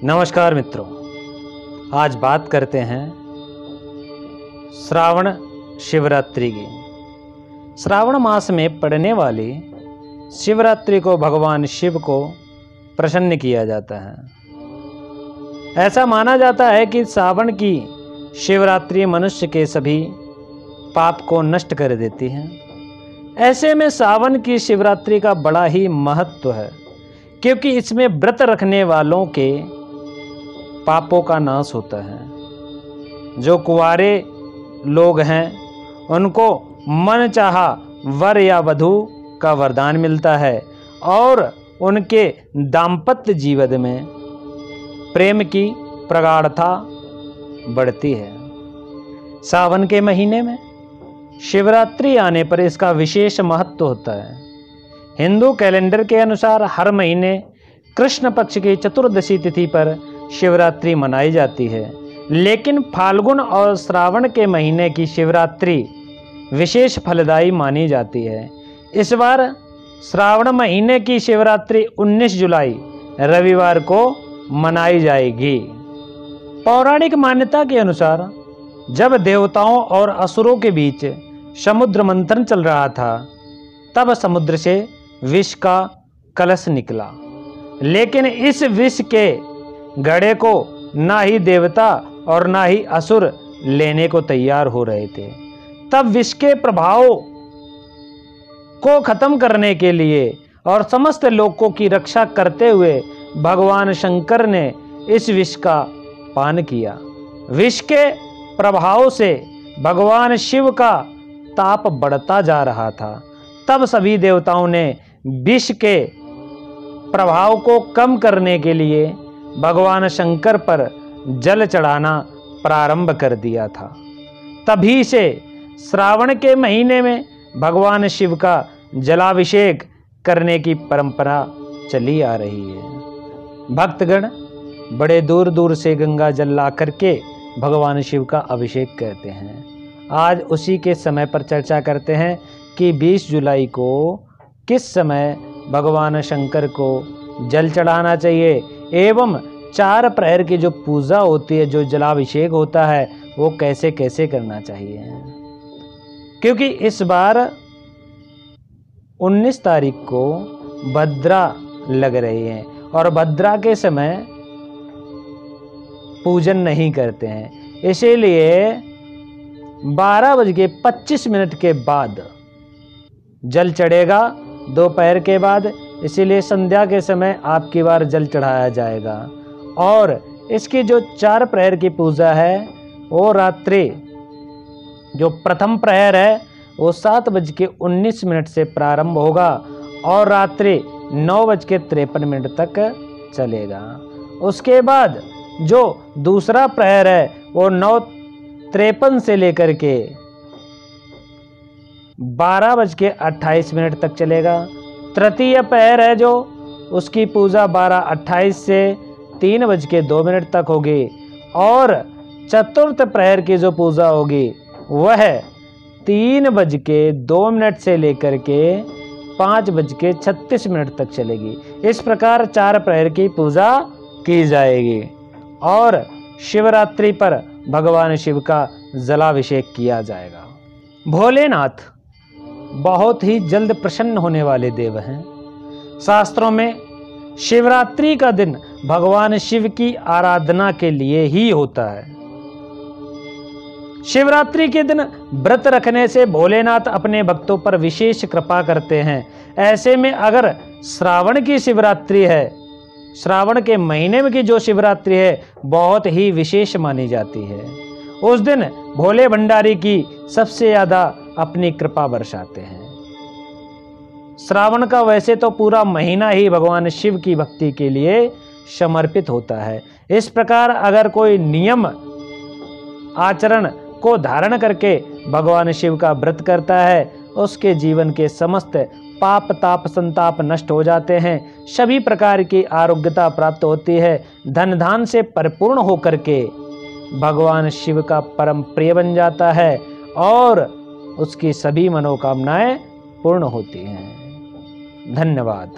नमस्कार मित्रों, आज बात करते हैं श्रावण शिवरात्रि की। श्रावण मास में पड़ने वाली शिवरात्रि को भगवान शिव को प्रसन्न किया जाता है। ऐसा माना जाता है कि श्रावण की शिवरात्रि मनुष्य के सभी पाप को नष्ट कर देती है। ऐसे में श्रावण की शिवरात्रि का बड़ा ही महत्व है, क्योंकि इसमें व्रत रखने वालों के पापों का नाश होता है। जो कुंवारे लोग हैं उनको मन चाहा वर या वधू का वरदान मिलता है और उनके दाम्पत्य जीवन में प्रेम की प्रगाढ़ता बढ़ती है। सावन के महीने में शिवरात्रि आने पर इसका विशेष महत्व होता है। हिंदू कैलेंडर के अनुसार हर महीने कृष्ण पक्ष की चतुर्दशी तिथि पर शिवरात्रि मनाई जाती है, लेकिन फाल्गुन और श्रावण के महीने की शिवरात्रि विशेष फलदायी मानी जाती है। इस बार श्रावण महीने की शिवरात्रि 19 जुलाई रविवार को मनाई जाएगी। पौराणिक मान्यता के अनुसार जब देवताओं और असुरों के बीच समुद्र मंथन चल रहा था, तब समुद्र से विष का कलश निकला, लेकिन इस विष के घड़े को ना ही देवता और ना ही असुर लेने को तैयार हो रहे थे। तब विष के प्रभाव को खत्म करने के लिए और समस्त लोकों की रक्षा करते हुए भगवान शंकर ने इस विष का पान किया। विष के प्रभाव से भगवान शिव का ताप बढ़ता जा रहा था। तब सभी देवताओं ने विष के प्रभाव को कम करने के लिए भगवान शंकर पर जल चढ़ाना प्रारंभ कर दिया था। तभी से श्रावण के महीने में भगवान शिव का जलाभिषेक करने की परंपरा चली आ रही है। भक्तगण बड़े दूर दूर से गंगा जल ला करके भगवान शिव का अभिषेक करते हैं। आज उसी के समय पर चर्चा करते हैं कि 20 जुलाई को किस समय भगवान शंकर को जल चढ़ाना चाहिए एवं 4 प्रहर की जो पूजा होती है, जो जलाभिषेक होता है, वो कैसे कैसे करना चाहिए। क्योंकि इस बार 19 तारीख को भद्रा लग रही है और भद्रा के समय पूजन नहीं करते हैं, इसीलिए 12:25 के बाद जल चढ़ेगा, दोपहर के बाद। इसीलिए संध्या के समय आपकी बार जल चढ़ाया जाएगा। और इसकी जो 4 प्रहर की पूजा है, वो रात्रि जो प्रथम प्रहर है वो 7:19 से प्रारंभ होगा और रात्रि 9:53 तक चलेगा। उसके बाद जो दूसरा प्रहर है वो 9:53 से लेकर के 12:28 तक चलेगा। तृतीय प्रहर है जो उसकी पूजा 12:28 से 3:02 तक होगी और चतुर्थ प्रहर की जो पूजा होगी वह 3:02 से लेकर के 5:36 तक चलेगी। इस प्रकार 4 प्रहर की पूजा की जाएगी और शिवरात्रि पर भगवान शिव का जलाभिषेक किया जाएगा। भोलेनाथ बहुत ही जल्द प्रसन्न होने वाले देव हैं। शास्त्रों में शिवरात्रि का दिन भगवान शिव की आराधना के लिए ही होता है। शिवरात्रि के दिन व्रत रखने से भोलेनाथ अपने भक्तों पर विशेष कृपा करते हैं। ऐसे में अगर श्रावण की शिवरात्रि है, श्रावण के महीने में की जो शिवरात्रि है बहुत ही विशेष मानी जाती है। उस दिन भोले भंडारी की सबसे ज्यादा अपनी कृपा बरसाते हैं। श्रावण का वैसे तो पूरा महीना ही भगवान शिव की भक्ति के लिए समर्पित होता है। इस प्रकार अगर कोई नियम आचरण को धारण करके भगवान शिव का व्रत करता है, उसके जीवन के समस्त पाप ताप संताप नष्ट हो जाते हैं। सभी प्रकार की आरोग्यता प्राप्त होती है। धन धान से परिपूर्ण होकर के भगवान शिव का परम प्रिय बन जाता है और उसकी सभी मनोकामनाएं पूर्ण होती हैं। धन्यवाद।